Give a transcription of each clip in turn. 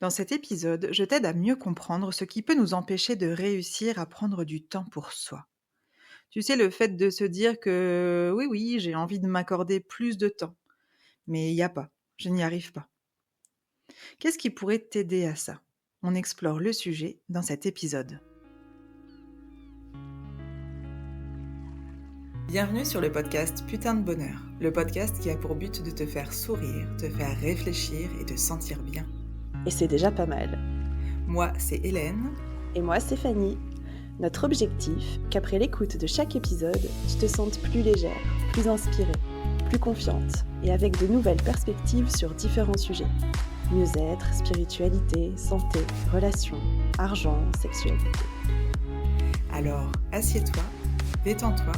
Dans cet épisode, je t'aide à mieux comprendre ce qui peut nous empêcher de réussir à prendre du temps pour soi. Tu sais, le fait de se dire que oui, oui, j'ai envie de m'accorder plus de temps, mais il n'y a pas, je n'y arrive pas. Qu'est-ce qui pourrait t'aider à ça? On explore le sujet dans cet épisode. Bienvenue sur le podcast Putain de bonheur, le podcast qui a pour but de te faire sourire, te faire réfléchir et te sentir bien. Et c'est déjà pas mal. Moi, c'est Hélène. Et moi, Stéphanie. Notre objectif, qu'après l'écoute de chaque épisode, tu te sentes plus légère, plus inspirée, plus confiante et avec de nouvelles perspectives sur différents sujets. Mieux-être, spiritualité, santé, relations, argent, sexualité. Alors, assieds-toi, détends-toi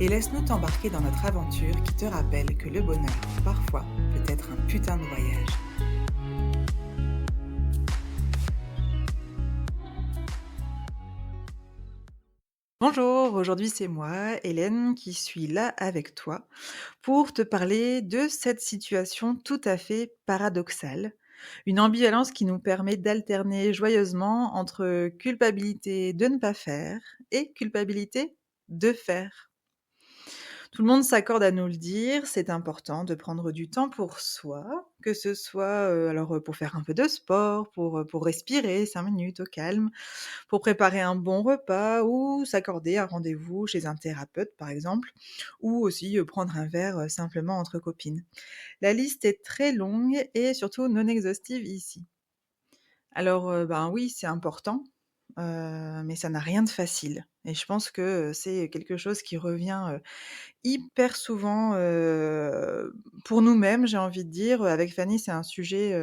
et laisse-nous t'embarquer dans notre aventure qui te rappelle que le bonheur, parfois, peut être un putain de voyage. Bonjour, aujourd'hui c'est moi, Hélène, qui suis là avec toi pour te parler de cette situation tout à fait paradoxale. Une ambivalence qui nous permet d'alterner joyeusement entre culpabilité de ne pas faire et culpabilité de faire. Tout le monde s'accorde à nous le dire, c'est important de prendre du temps pour soi, que ce soit, pour faire un peu de sport, pour respirer 5 minutes au calme, pour préparer un bon repas ou s'accorder un rendez-vous chez un thérapeute, par exemple, ou aussi, prendre un verre, simplement entre copines. La liste est très longue et surtout non exhaustive ici. Alors, oui, c'est important, mais ça n'a rien de facile et je pense que, c'est quelque chose qui revient, hyper souvent, pour nous-mêmes, j'ai envie de dire. Avec Fanny, c'est un sujet,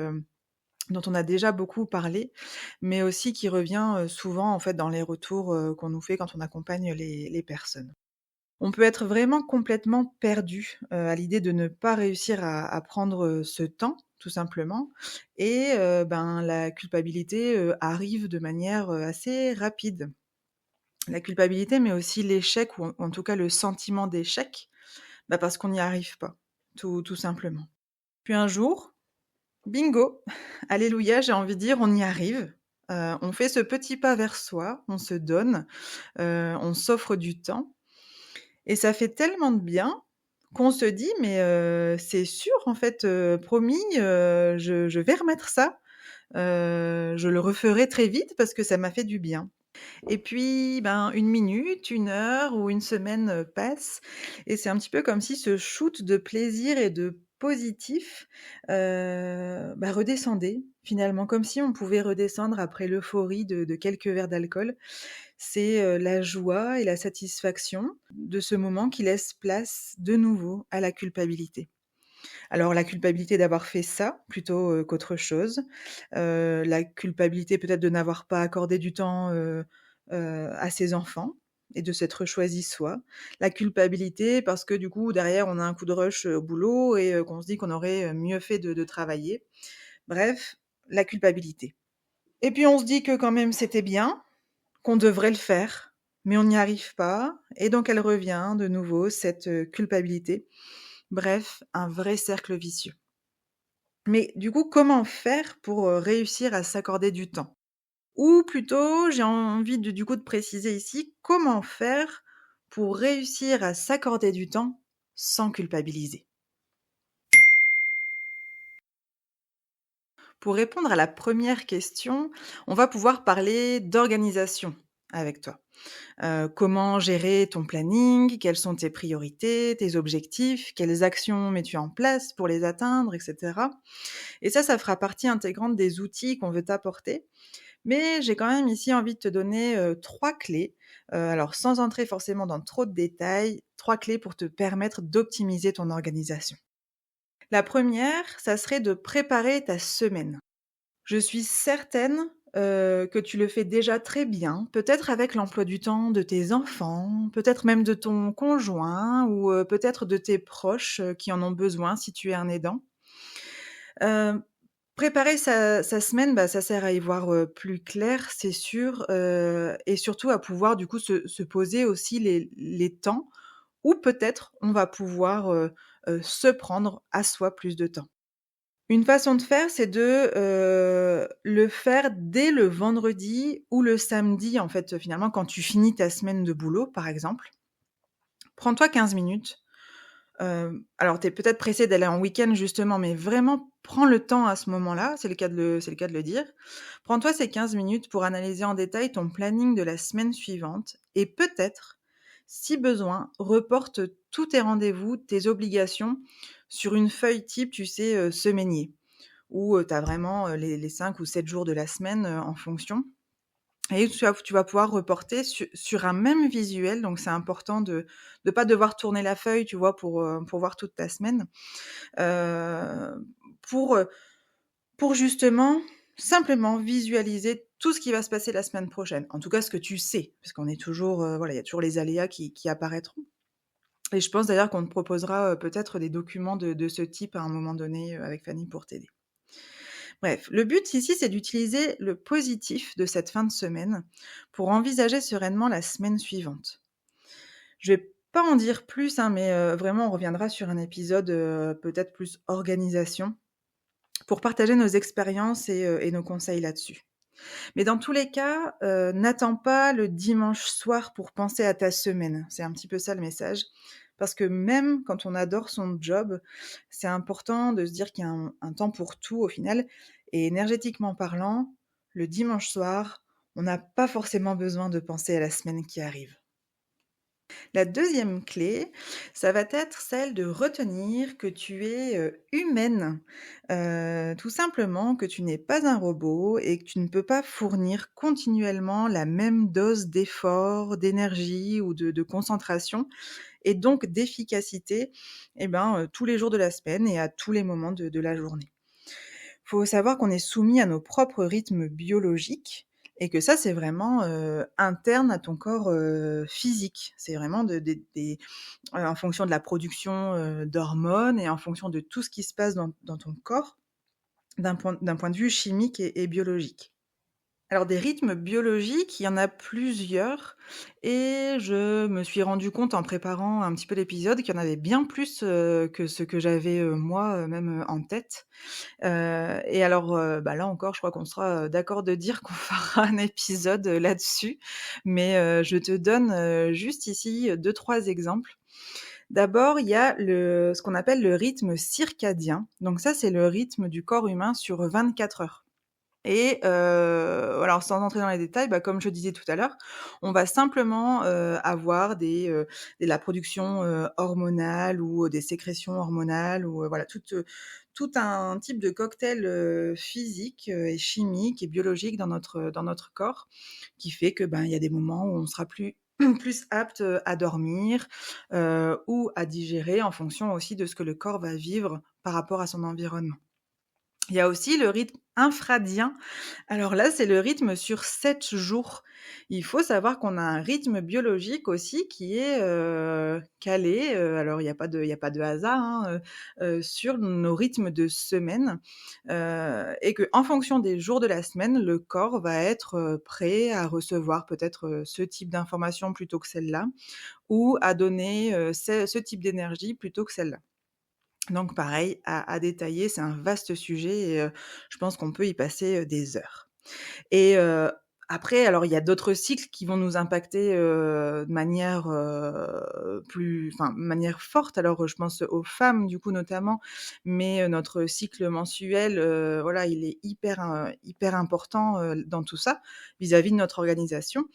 dont on a déjà beaucoup parlé, mais aussi qui revient, souvent, en fait, dans les retours, qu'on nous fait quand on accompagne les personnes. On peut être vraiment complètement perdu, à l'idée de ne pas réussir à prendre, ce temps, tout simplement et la culpabilité, arrive de manière, assez rapide. La culpabilité, mais aussi l'échec ou en tout cas le sentiment d'échec, parce qu'on n'y arrive pas, tout simplement. Puis un jour, bingo, alléluia, j'ai envie de dire, on y arrive. On fait ce petit pas vers soi, on se donne, on s'offre du temps et ça fait tellement de bien qu'on se dit: «Mais, c'est sûr en fait, promis, je vais remettre ça, je le referai très vite parce que ça m'a fait du bien». Et puis, 1 minute, 1 heure ou une semaine, passe et c'est un petit peu comme si ce shoot de plaisir et de positif, redescendait finalement, comme si on pouvait redescendre après l'euphorie de quelques verres d'alcool. C'est, la joie et la satisfaction de ce moment qui laisse place de nouveau à la culpabilité. Alors la culpabilité d'avoir fait ça plutôt, qu'autre chose, la culpabilité peut-être de n'avoir pas accordé du temps, à ses enfants et de s'être choisi soi. La culpabilité parce que du coup derrière on a un coup de rush, au boulot et qu'on se dit qu'on aurait, mieux fait de travailler. Bref, la culpabilité. Et puis on se dit que quand même c'était bien, qu'on devrait le faire, mais on n'y arrive pas et donc elle revient de nouveau cette, culpabilité. Bref, un vrai cercle vicieux. Mais du coup, comment faire pour, réussir à s'accorder du temps? Ou plutôt, j'ai envie de du coup de préciser ici, comment faire pour réussir à s'accorder du temps sans culpabiliser? Pour répondre à la première question, on va pouvoir parler d'organisation avec toi. Comment gérer ton planning? Quelles sont tes priorités, tes objectifs? Quelles actions mets-tu en place pour les atteindre et cetera? Et ça fera partie intégrante des outils qu'on veut t'apporter. Mais j'ai quand même ici envie de te donner, 3 clés, alors sans entrer forcément dans trop de détails, 3 clés pour te permettre d'optimiser ton organisation. La première, ça serait de préparer ta semaine. Je suis certaine, que tu le fais déjà très bien, peut-être avec l'emploi du temps de tes enfants, peut-être même de ton conjoint ou, peut-être de tes proches, qui en ont besoin si tu es un aidant. Heu, Préparer sa semaine, ça sert à y voir, plus clair, c'est sûr, et surtout à pouvoir du coup se poser aussi les temps où peut-être on va pouvoir, se prendre à soi plus de temps. Une façon de faire, c'est de, le faire dès le vendredi ou le samedi, en fait, finalement, quand tu finis ta semaine de boulot, par exemple. Prends-toi 15 minutes. Alors tu es peut-être pressé d'aller en week-end justement, mais vraiment prends le temps à ce moment-là, c'est le cas de le dire. Prends-toi ces 15 minutes pour analyser en détail ton planning de la semaine suivante et peut-être, si besoin, reporte tous tes rendez-vous, tes obligations sur une feuille type, tu sais, semainier où, tu as vraiment, les 5 ou 7 jours de la semaine, en fonction et tu vas pouvoir reporter sur un même visuel, donc c'est important de pas devoir tourner la feuille, tu vois, pour voir toute ta semaine. Heu, pour, heu, pour justement, simplement visualiser tout ce qui va se passer la semaine prochaine. En tout cas, ce que tu sais, parce qu'on est toujours, voilà, il y a toujours les aléas qui apparaîtront et je pense d'ailleurs qu'on te proposera, peut-être des documents de ce type à un moment donné, avec Fanny pour t'aider. Bref, le but ici, c'est d'utiliser le positif de cette fin de semaine pour envisager sereinement la semaine suivante. Je vais pas en dire plus, hein, mais vraiment, on reviendra sur un épisode, peut-être plus organisation, pour partager nos expériences et nos conseils là-dessus. Mais dans tous les cas, n'attends pas le dimanche soir pour penser à ta semaine. C'est un petit peu ça le message. Parce que même quand on adore son job, c'est important de se dire qu'il y a un temps pour tout au final et énergétiquement parlant, le dimanche soir, on n'a pas forcément besoin de penser à la semaine qui arrive. La deuxième clé, ça va être celle de retenir que tu es, humaine. Tout simplement que tu n'es pas un robot et que tu ne peux pas fournir continuellement la même dose d'effort, d'énergie ou de concentration et donc d'efficacité, tous les jours de la semaine et à tous les moments de la journée. Faut savoir qu'on est soumis à nos propres rythmes biologiques et que ça, c'est vraiment, interne à ton corps, physique. C'est vraiment de des en fonction de la production, d'hormones et en fonction de tout ce qui se passe dans ton corps, d'un point de vue chimique et biologique. Alors des rythmes biologiques, il y en a plusieurs et je me suis rendu compte en préparant un petit peu l'épisode qu'il y en avait bien plus, que ce que j'avais, moi, même, en tête. Et alors, là encore, je crois qu'on sera, d'accord de dire qu'on fera un épisode, là-dessus. Mais, je te donne, juste ici, 2-3 exemples. D'abord, il y a ce qu'on appelle le rythme circadien. Donc ça, c'est le rythme du corps humain sur 24 heures. Et alors sans entrer dans les détails, comme je disais tout à l'heure, on va simplement, avoir de la production, hormonale ou des sécrétions hormonales ou voilà tout un type de cocktail, physique, et chimique et biologique dans notre corps qui fait que, il y a des moments où on sera plus apte, à dormir, ou à digérer en fonction aussi de ce que le corps va vivre par rapport à son environnement. Il y a aussi le rythme infradien. Alors là, c'est le rythme sur 7 jours. Il faut savoir qu'on a un rythme biologique aussi qui est, calé, alors il y a pas de hasard, hein, sur nos rythmes de semaine, et qu'en fonction des jours de la semaine, le corps va être, prêt à recevoir peut-être, ce type d'information plutôt que celle-là ou à donner, ce type d'énergie plutôt que celle-là. Donc pareil, à détailler, c'est un vaste sujet et je pense qu'on peut y passer, des heures. Et après, alors il y a d'autres cycles qui vont nous impacter, de manière, de manière forte. Alors, je pense aux femmes du coup notamment, mais notre cycle mensuel, voilà, il est hyper important, dans tout ça, vis-à-vis de notre organisation.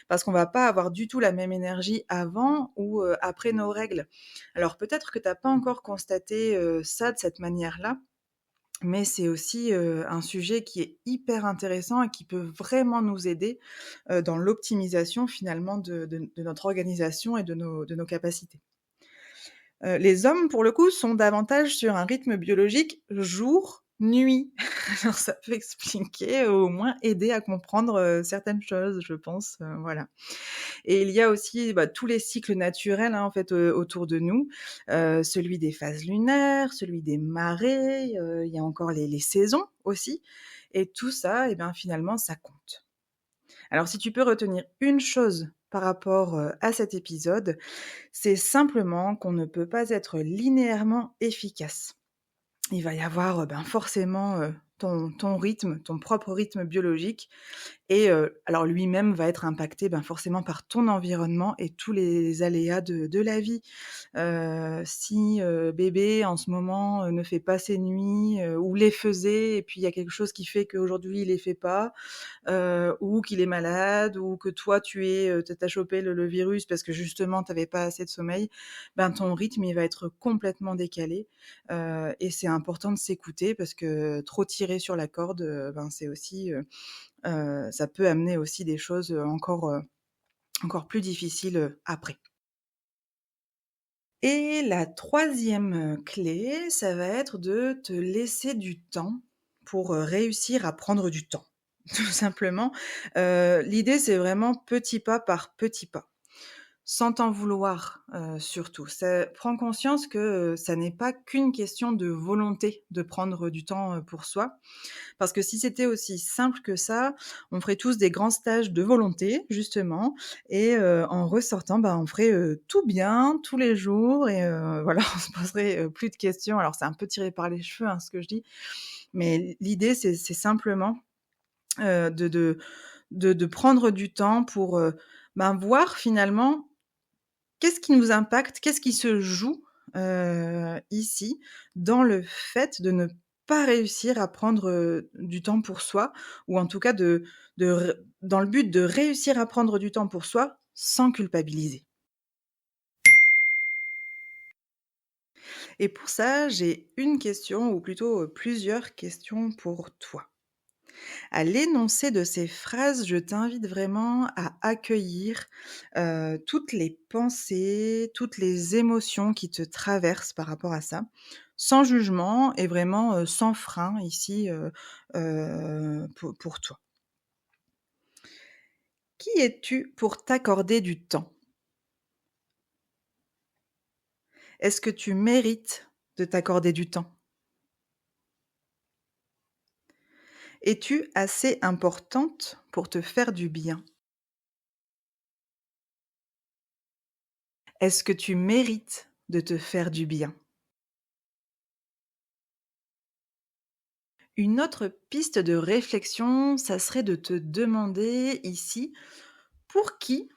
Parce qu'on va pas avoir du tout la même énergie avant ou après nos règles. Alors peut-être que tu as pas encore constaté, ça de cette manière-là, mais c'est aussi, un sujet qui est hyper intéressant et qui peut vraiment nous aider, dans l'optimisation finalement de notre organisation et de nos capacités. Les hommes, pour le coup, sont davantage sur un rythme biologique jour-nuit. Alors ça peut expliquer, au moins aider à comprendre, certaines choses, je pense, voilà. Et il y a aussi, tous les cycles naturels, hein, en fait, autour de nous. Celui des phases lunaires, celui des marées, il y a encore les saisons aussi et tout ça finalement, ça compte. Alors si tu peux retenir une chose par rapport, à cet épisode, c'est simplement qu'on ne peut pas être linéairement efficace. il va y avoir, forcément, ton rythme, ton propre rythme biologique et alors lui-même va être impacté, forcément par ton environnement et tous les aléas de la vie. Si, bébé en ce moment, ne fait pas ses nuits, ou les faisait et puis il y a quelque chose qui fait qu'aujourd'hui il les fait pas, ou qu'il est malade ou que toi tu as chopé le virus parce que justement tu avais pas assez de sommeil, ton rythme il va être complètement décalé, et c'est important de s'écouter parce que trop tirer sur la corde, c'est aussi, ça peut amener aussi des choses, encore plus difficiles, après. Et la troisième clé, ça va être de te laisser du temps pour, réussir à prendre du temps. Tout simplement, l'idée c'est vraiment petit pas par petit pas. Sans t'en vouloir, surtout. Ça prends conscience que, ça n'est pas qu'une question de volonté de prendre du temps, pour soi. Parce que si c'était aussi simple que ça, on ferait tous des grands stages de volonté justement et en ressortant, on ferait, tout bien, tous les jours et voilà, on se poserait, plus de questions. Alors c'est un peu tiré par les cheveux, hein, ce que je dis, mais l'idée c'est simplement, de prendre du temps pour, voir finalement qu'est-ce qui nous impacte, qu'est-ce qui se joue, ici, dans le fait de ne pas réussir à prendre, du temps pour soi ou en tout cas dans le but de réussir à prendre du temps pour soi sans culpabiliser. Et pour ça, j'ai une question ou plutôt, plusieurs questions pour toi. À l'énoncé de ces phrases, je t'invite vraiment à accueillir, toutes les pensées, toutes les émotions qui te traversent par rapport à ça, sans jugement et vraiment, sans frein ici, pour toi. Qui es-tu pour t'accorder du temps? Est-ce que tu mérites de t'accorder du temps? Es-tu assez importante pour te faire du bien? Est-ce que tu mérites de te faire du bien? Une autre piste de réflexion, ça serait de te demander ici, pour qui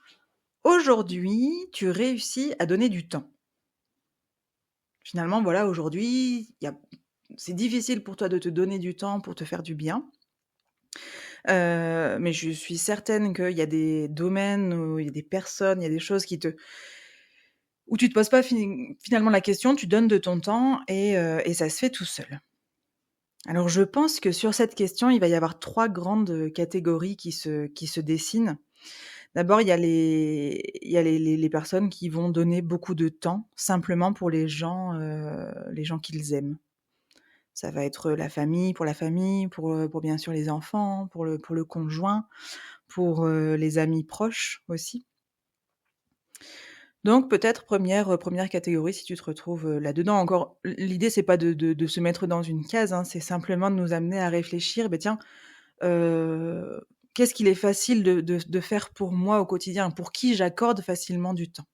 aujourd'hui tu réussis à donner du temps? Finalement, voilà, aujourd'hui, c'est difficile pour toi de te donner du temps pour te faire du bien, mais je suis certaine qu'il y a des domaines où il y a des personnes, il y a des choses où tu te poses pas finalement la question, tu donnes de ton temps et ça se fait tout seul. Alors je pense que sur cette question, il va y avoir 3 grandes catégories qui se dessinent. D'abord, il y a les personnes qui vont donner beaucoup de temps simplement pour les gens qu'ils aiment. Ça va être la famille, pour bien sûr les enfants, pour le conjoint, pour, les amis proches aussi. Donc peut-être première catégorie si tu te retrouves, là-dedans. Encore l'idée c'est pas de se mettre dans une case, hein, c'est simplement de nous amener à réfléchir, tiens, heu, qu'est-ce qu'il est facile de faire pour moi au quotidien? Pour qui j'accorde facilement du temps?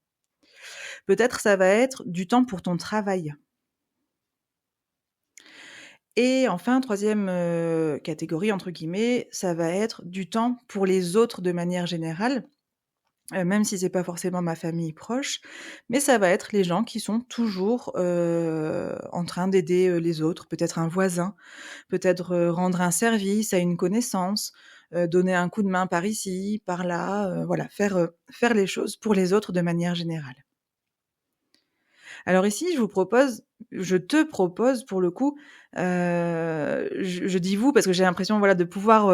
Peut-être ça va être du temps pour ton travail et enfin troisième catégorie entre guillemets, ça va être du temps pour les autres de manière générale. Même si c'est pas forcément ma famille proche, mais ça va être les gens qui sont toujours, en train d'aider, les autres. Peut-être un voisin, peut-être, rendre un service à une connaissance, donner un coup de main par ici, par là, voilà, faire les choses pour les autres de manière générale. Alors ici, je te propose pour le coup, je dis «vous» parce que j'ai l'impression, voilà, de pouvoir,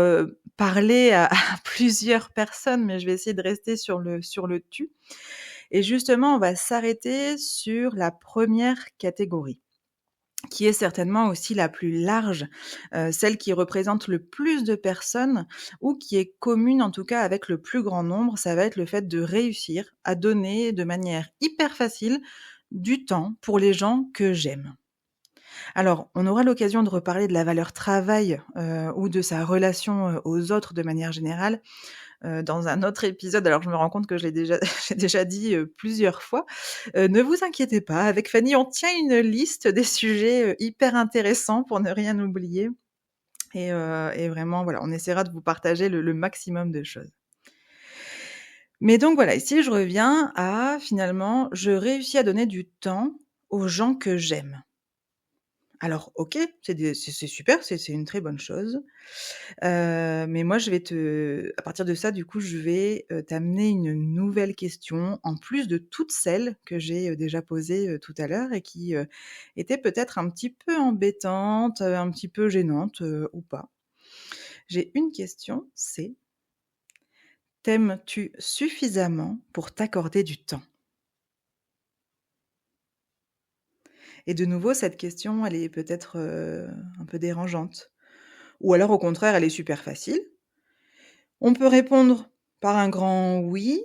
parler à à plusieurs personnes, mais je vais essayer de rester sur le «tu» et justement, on va s'arrêter sur la première catégorie, qui est certainement aussi la plus large, celle qui représente le plus de personnes ou qui est commune, en tout cas, avec le plus grand nombre. Ça va être le fait de réussir à donner de manière hyper facile du temps pour les gens que j'aime. Alors, on aura l'occasion de reparler de la valeur travail, ou de sa relation, aux autres de manière générale, dans un autre épisode, alors je me rends compte que je l'ai déjà j'ai déjà dit, plusieurs fois. Ne vous inquiétez pas, avec Fanny, on tient une liste des sujets, hyper intéressants pour ne rien oublier et vraiment, voilà, on essaiera de vous partager le maximum de choses. Mais donc voilà, ici je reviens à finalement, je réussis à donner du temps aux gens que j'aime. Alors OK, c'est super, c'est une très bonne chose, mais moi je vais te à partir de ça, du coup, je vais, t'amener une nouvelle question, en plus de toutes celles que j'ai, déjà posées, tout à l'heure et qui, étaient peut-être un petit peu embêtantes, un petit peu gênantes, ou pas. J'ai une question, c'est: t'aimes-tu suffisamment pour t'accorder du temps? Et de nouveau, cette question, elle est peut-être, un peu dérangeante ou alors au contraire, elle est super facile. On peut répondre par un grand «oui»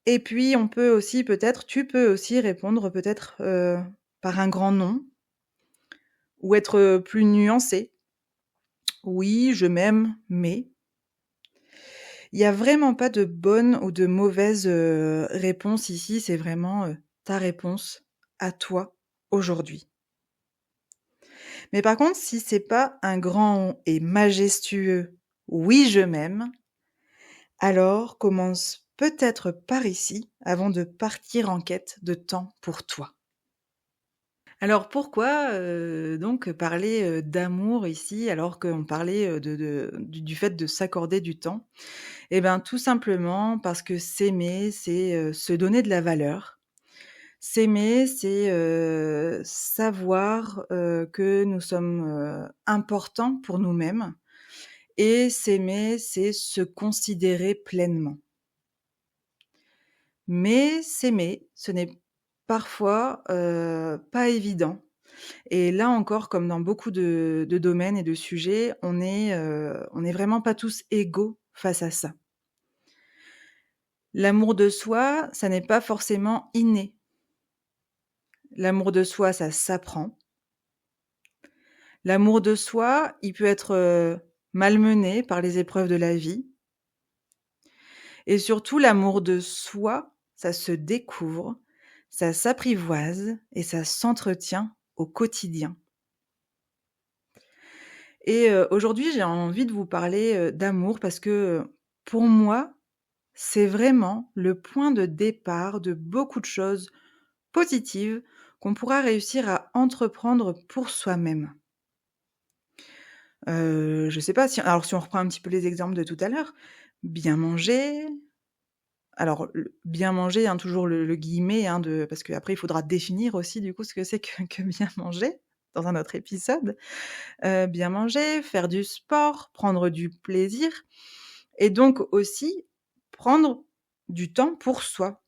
et puis on peut aussi peut-être tu peux aussi répondre peut-être, par un grand «non» ou être, plus nuancé. «Oui, je m'aime, mais» il y a vraiment pas de bonne ou de mauvaise, réponse ici, c'est vraiment, ta réponse à toi, aujourd'hui. Mais par contre, si c'est pas un grand et majestueux «oui, je m'aime», alors commence peut-être par ici avant de partir en quête de temps pour toi. Alors pourquoi, donc parler, d'amour ici alors qu'on parlait, du fait de s'accorder du temps? Eh ben, tout simplement parce que s'aimer, c'est, se donner de la valeur. S'aimer, c'est, savoir, que nous sommes, importants pour nous-mêmes et s'aimer, c'est se considérer pleinement. Mais s'aimer, ce n'est parfois, pas évident et là encore, comme dans beaucoup de domaines et de sujets, on est vraiment pas tous égaux face à ça. L'amour de soi, ça n'est pas forcément inné. L'amour de soi, ça s'apprend. L'amour de soi, il peut être, malmené par les épreuves de la vie et surtout l'amour de soi, ça se découvre, ça s'apprivoise et ça s'entretient au quotidien. Et aujourd'hui, j'ai envie de vous parler, d'amour parce que, pour moi, c'est vraiment le point de départ de beaucoup de choses positives qu'on pourra réussir à entreprendre pour soi-même. Je sais pas si on reprend un petit peu les exemples de tout à l'heure, bien manger, alors le bien manger, hein, toujours le guillemet, hein, de parce qu'après il faudra définir aussi du coup ce que c'est que bien manger, dans un autre épisode. Bien manger, faire du sport, prendre du plaisir et donc aussi prendre du temps pour soi.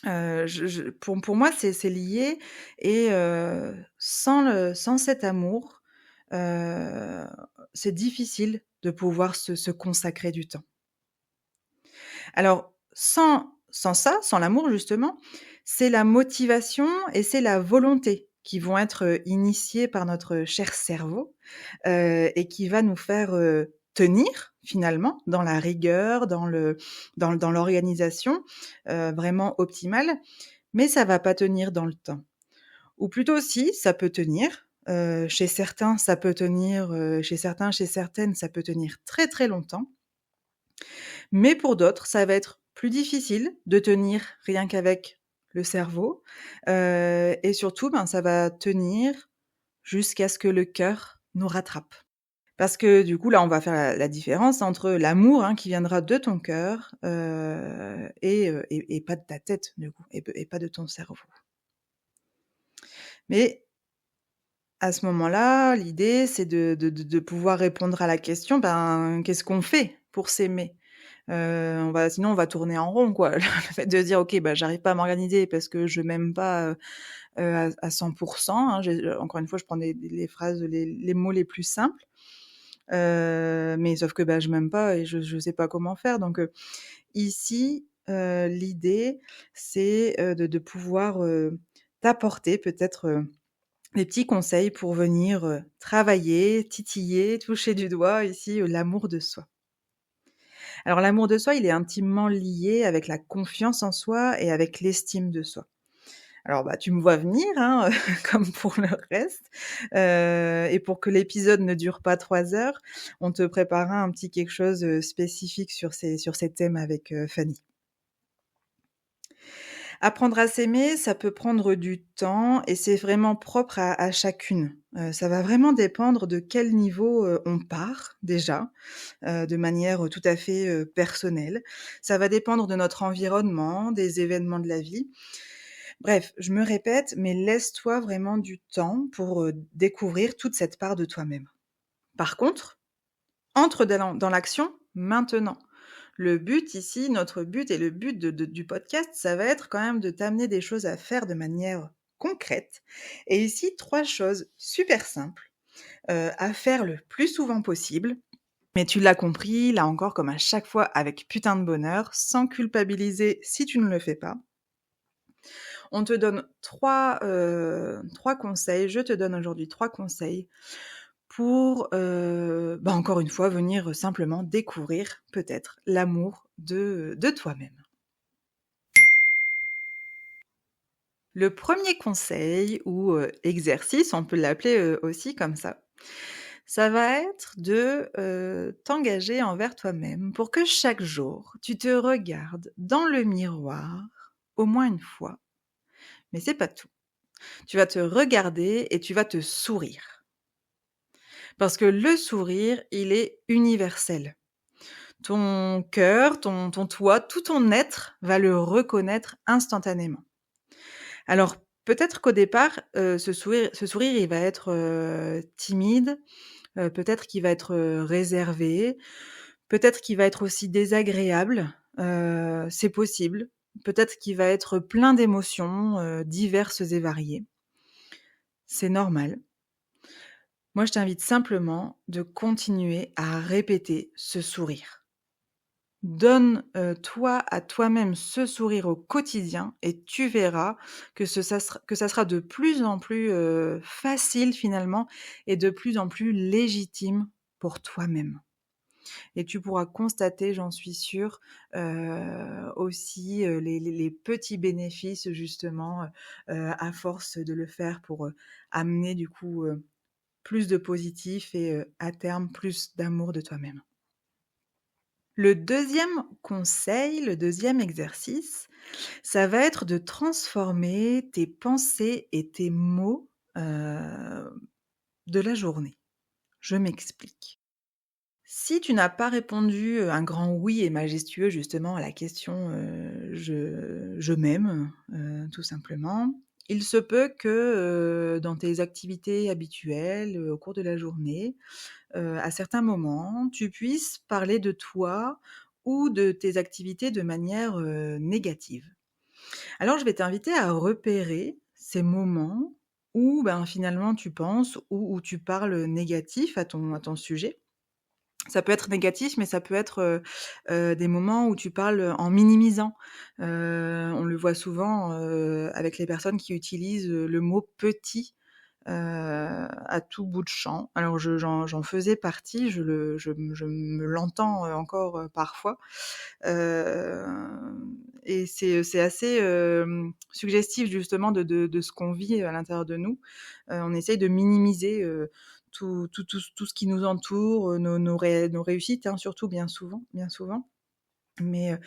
Je pour moi, c'est lié et sans cet amour, heu, c'est difficile de pouvoir se consacrer du temps. Alors sans ça, sans l'amour justement, c'est la motivation et c'est la volonté qui vont être, initiées par notre cher cerveau, et qui va nous faire, tenir finalement dans la rigueur, dans l'organisation, vraiment optimale, mais ça va pas tenir dans le temps. Ou plutôt si, ça peut tenir, chez certains ça peut tenir, chez certains, chez certaines ça peut tenir très, très longtemps. Mais pour d'autres, ça va être plus difficile de tenir rien qu'avec le cerveau, et surtout, ben, ça va tenir jusqu'à ce que le cœur nous rattrape. Parce que du coup, là, on va faire la différence entre l'amour, hein, qui viendra de ton cœur, et pas de ta tête, du coup, et pas de ton cerveau. Mais à ce moment-là, l'idée, c'est de pouvoir répondre à la question, ben, qu'est-ce qu'on fait pour s'aimer? Sinon on va tourner en rond, quoi. Le fait de dire: «OK, bah, j'arrive pas à m'organiser parce que je m'aime pas, à 100 hein». Encore une fois, je prends les phrases, les mots les plus simples. Mais sauf que, bah, je m'aime pas et je sais pas comment faire donc ici, l'idée, c'est, de pouvoir, t'apporter peut-être, des petits conseils pour venir, travailler, titiller, toucher du doigt ici, l'amour de soi. Alors l'amour de soi, il est intimement lié avec la confiance en soi et avec l'estime de soi. Alors, bah, tu me vois venir, hein, comme pour le reste, et pour que l'épisode ne dure pas 3 heures, on te préparera un petit quelque chose, spécifique sur ces thèmes avec, Fanny. Apprendre à s'aimer, ça peut prendre du temps et c'est vraiment propre à chacune. Ça va vraiment dépendre de quel niveau, on part déjà, de manière, tout à fait, personnelle. Ça va dépendre de notre environnement, des événements de la vie. Bref, je me répète, mais laisse-toi vraiment du temps pour, découvrir toute cette part de toi-même. Par contre, entre dans l'action maintenant. Le but ici, notre but et le but du podcast, ça va être quand même de t'amener des choses à faire de manière concrète. Et ici, 3 choses super simples, à faire le plus souvent possible. Mais tu l'as compris, là encore, comme à chaque fois, avec putain de bonheur, sans culpabiliser si tu ne le fais pas. On te donne 3 conseils. Je te donne aujourd'hui 3 conseils pour, bah, encore une fois, venir simplement découvrir peut-être l'amour de toi-même. Le premier conseil ou, exercice, on peut l'appeler, aussi comme ça va être de, t'engager envers toi-même pour que chaque jour, tu te regardes dans le miroir au moins une fois. Mais c'est pas tout. Tu vas te regarder et tu vas te sourire. Parce que le sourire, il est universel. Ton cœur, ton toi, tout ton être va le reconnaître instantanément. Alors, peut-être qu'au départ, ce sourire, il va être, timide, peut-être qu'il va être, réservé, peut-être qu'il va être aussi désagréable, c'est possible. Peut-être qu'il va être plein d'émotions, diverses et variées. C'est normal. Moi, je t'invite simplement de continuer à répéter ce sourire. Donne, toi à toi-même ce sourire au quotidien et tu verras que ça sera de plus en plus, facile finalement et de plus en plus légitime pour toi-même. Et tu pourras constater, j'en suis sûre, aussi, les petits bénéfices justement, à force de le faire pour, amener du coup, plus de positif et à terme plus d'amour de toi-même. Le deuxième conseil, le deuxième exercice, ça va être de transformer tes pensées et tes mots, de la journée. Je m'explique. Si tu n'as pas répondu, un grand oui et majestueux justement à la question, «Je m'aime», tout simplement, il se peut que, dans tes activités habituelles, au cours de la journée, à certains moments, tu puisses parler de toi ou de tes activités de manière, négative. Alors je vais t'inviter à repérer ces moments où, ben, finalement tu penses ou où tu parles, négatif à ton sujet. Ça peut être négatif, mais ça peut être, des moments où tu parles en minimisant. On le voit souvent, avec les personnes qui utilisent, le mot «petit», à tout bout de champ. Alors j'en faisais partie, je me l'entends, encore, parfois. Et c'est assez, suggestif justement de ce qu'on vit à l'intérieur de nous. On essaye de minimiser, tout ce qui nous entoure, nos réussites, hein, surtout bien souvent. Mais,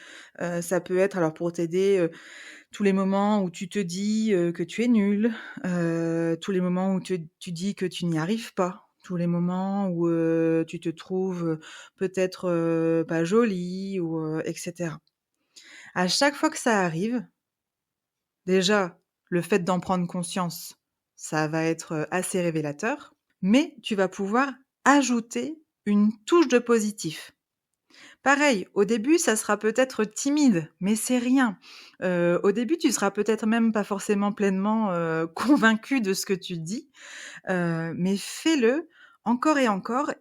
ça peut être alors pour t'aider, tous les moments où tu te dis, que tu es nul, tous les moments où tu dis que tu n'y arrives pas, tous les moments où, tu te trouves, peut-être, pas jolie ou, et cetera. À chaque fois que ça arrive, déjà, le fait d'en prendre conscience, ça va être, assez révélateur, mais tu vas pouvoir ajouter une touche de positif. Pareil, au début, ça sera peut-être timide, mais c'est rien. Au début, tu seras peut-être même pas forcément pleinement, convaincu de ce que tu dis, mais fais-le encore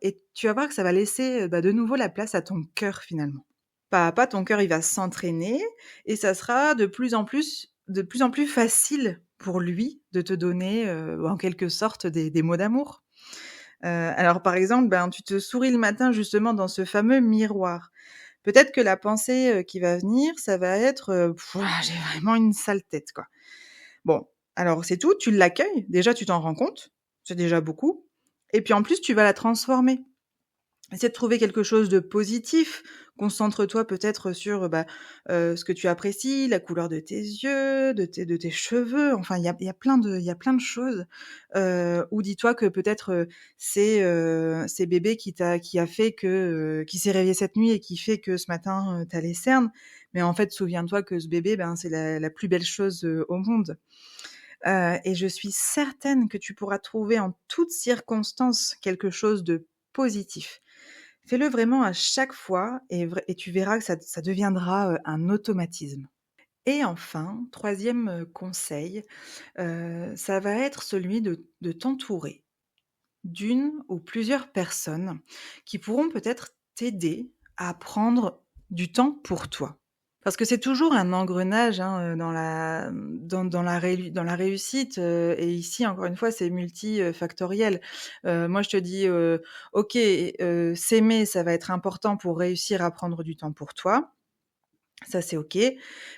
et tu vas voir que ça va laisser, bah, de nouveau la place à ton cœur finalement. Pas à pas, ton cœur, il va s'entraîner et ça sera de plus en plus facile pour lui de te donner, en quelque sorte des mots d'amour. Alors par exemple, ben, tu te souris le matin justement dans ce fameux miroir. Peut-être que la pensée, qui va venir, ça va être, «J'ai vraiment une sale tête, quoi». Bon, alors c'est tout, tu l'accueilles, déjà tu t'en rends compte, c'est déjà beaucoup et puis en plus tu vas la transformer. Essaie de trouver quelque chose de positif. Concentre-toi peut-être sur, ce que tu apprécies, la couleur de tes yeux, de tes cheveux. Enfin, il y a plein de choses. Ou dis-toi que peut-être, c'est bébé qui a fait que, qui s'est réveillé cette nuit et qui fait que ce matin, tu as les cernes. Mais en fait, souviens-toi que ce bébé, ben, c'est la plus belle chose, au monde. Et je suis certaine que tu pourras trouver en toutes circonstances quelque chose de positif. Fais-le vraiment à chaque fois et tu verras que ça deviendra, un automatisme. Et enfin, troisième conseil, ça va être celui de t'entourer d'une ou plusieurs personnes qui pourront peut-être t'aider à prendre du temps pour toi. Parce que c'est toujours un engrenage, hein, dans la réussite, et ici encore une fois c'est multifactoriel. Moi je te dis, OK, s'aimer ça va être important pour réussir à prendre du temps pour toi, ça c'est OK.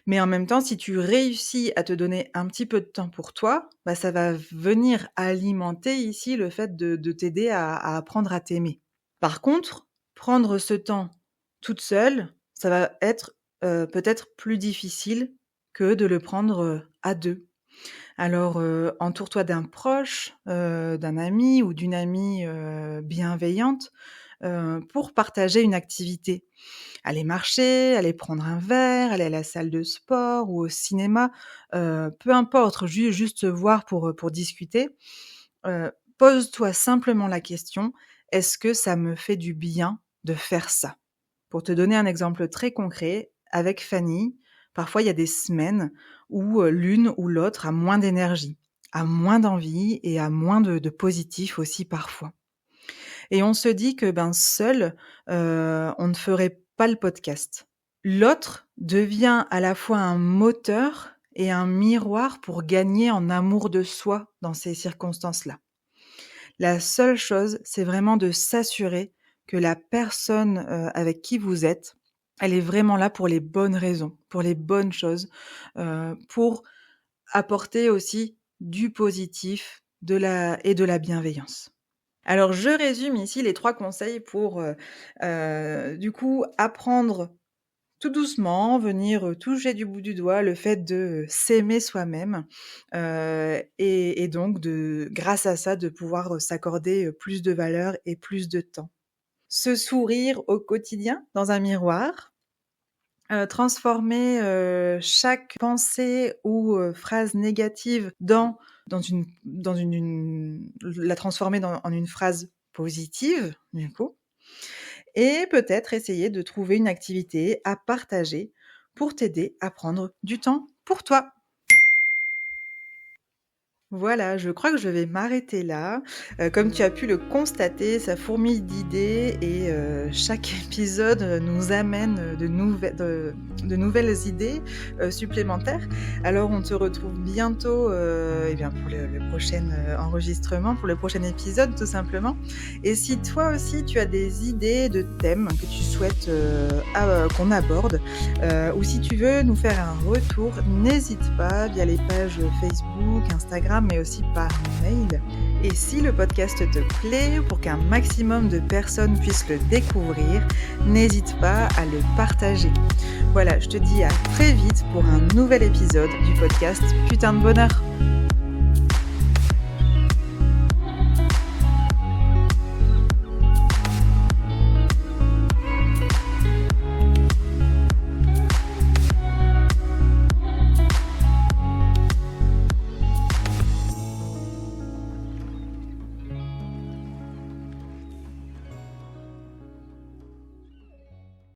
Mais en même temps si tu réussis à te donner un petit peu de temps pour toi, bah, ça va venir alimenter ici le fait de t'aider à apprendre à t'aimer. Par contre, prendre ce temps toute seule, ça va être, peut-être plus difficile que de le prendre, à 2. Alors, entoure-toi d'un proche, d'un ami ou d'une amie, bienveillante, pour partager une activité. Aller marcher, aller prendre un verre, aller à la salle de sport ou au cinéma, peu importe, juste voir pour discuter. Pose-toi simplement la question: «Est-ce que ça me fait du bien de faire ça?» Pour te donner un exemple très concret, avec Fanny, parfois il y a des semaines où, l'une ou l'autre a moins d'énergie, a moins d'envie et a moins de positif aussi parfois. Et on se dit que, ben, seul, on ne ferait pas le podcast. L'autre devient à la fois un moteur et un miroir pour gagner en amour de soi dans ces circonstances-là. La seule chose, c'est vraiment de s'assurer que la personne, avec qui vous êtes, elle est vraiment là pour les bonnes raisons, pour les bonnes choses, pour apporter aussi du positif, de la bienveillance. Alors je résume ici les 3 conseils pour, du coup apprendre tout doucement, venir, toucher du bout du doigt le fait de s'aimer soi-même, et donc grâce à ça, de pouvoir, s'accorder, plus de valeur et plus de temps. Se sourire au quotidien dans un miroir, transformer, chaque pensée ou, phrase négative dans une la transformer en une phrase positive, du coup. Et peut-être essayer de trouver une activité à partager pour t'aider à prendre du temps pour toi. Voilà, je crois que je vais m'arrêter là. Comme tu as pu le constater, ça fourmille d'idées et chaque épisode, nous amène de nouvelles idées, supplémentaires. Alors on se retrouve bientôt, et bien pour le prochain, enregistrement, pour le prochain épisode tout simplement. Et si toi aussi tu as des idées de thèmes que tu souhaites, qu'on aborde, ou si tu veux nous faire un retour, n'hésite pas via les pages Facebook, Instagram, mais aussi par mail. Et si le podcast te plaît, pour qu'un maximum de personnes puissent le découvrir, n'hésite pas à le partager. Voilà, je te dis à très vite pour un nouvel épisode du podcast Putain de bonheur.